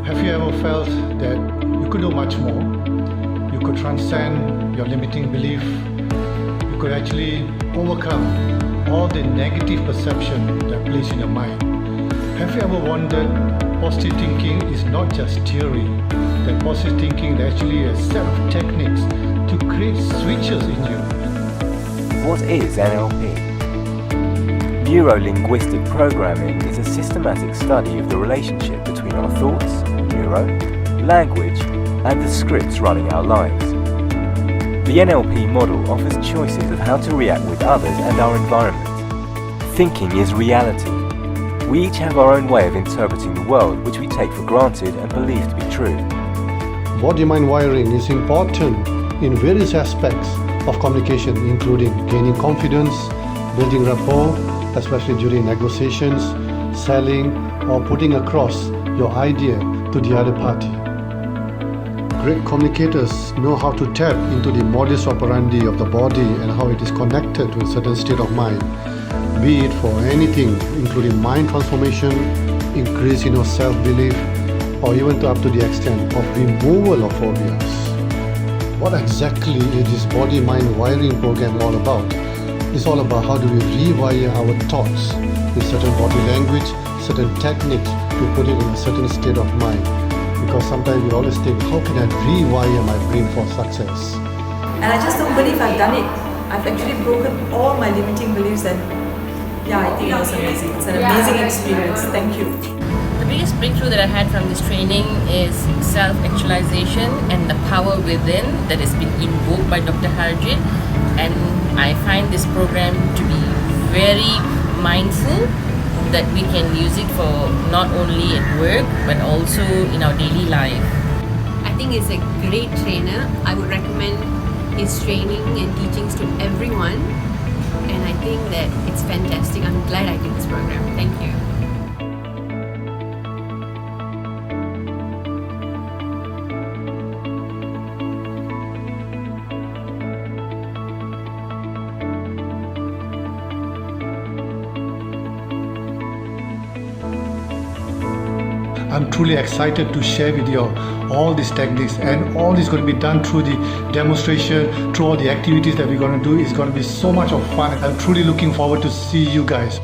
Have you ever felt that you could do much more? You could transcend your limiting belief. You could actually overcome all the negative perception that plays in your mind. Have you ever wondered, positive thinking is not just theory, that positive thinking is actually a set of techniques to create switches in you? What is NLP? Neuro-linguistic programming is a systematic study of the relationship between our thoughts, neuro, language, and the scripts running our lives. The NLP model offers choices of how to react with others and our environment. Thinking is reality. We each have our own way of interpreting the world, which we take for granted and believe to be true. Body-mind wiring is important in various aspects of communication, including gaining confidence, building rapport, especially during negotiations, selling, or putting across your idea to the other party. Great communicators know how to tap into the modus operandi of the body and how it is connected to a certain state of mind, be it for anything, including mind transformation, increase in your self-belief, or even up to the extent of removal of phobias. What exactly is this body-mind wiring program all about? It's all about how do we rewire our thoughts with certain body language, certain techniques to put it in a certain state of mind. Because sometimes we always think, how can I rewire my brain for success? And I just don't believe I've done it. I've actually broken all my limiting beliefs, and I think it was amazing. It's an amazing experience. Thank you. The biggest breakthrough that I had from this training is self-actualization and the power within that has been invoked by Dr. Harjit. And I find this program to be very mindful, that we can use it for not only at work but also in our daily life. I think it's a great trainer. I would recommend his training and teachings to everyone, and I think that it's fantastic. I'm glad I did this program. Thank you. I'm truly excited to share with you all these techniques, and all this is going to be done through the demonstration, through all the activities that we're going to do. It's going to be so much of fun. I'm truly looking forward to see you guys.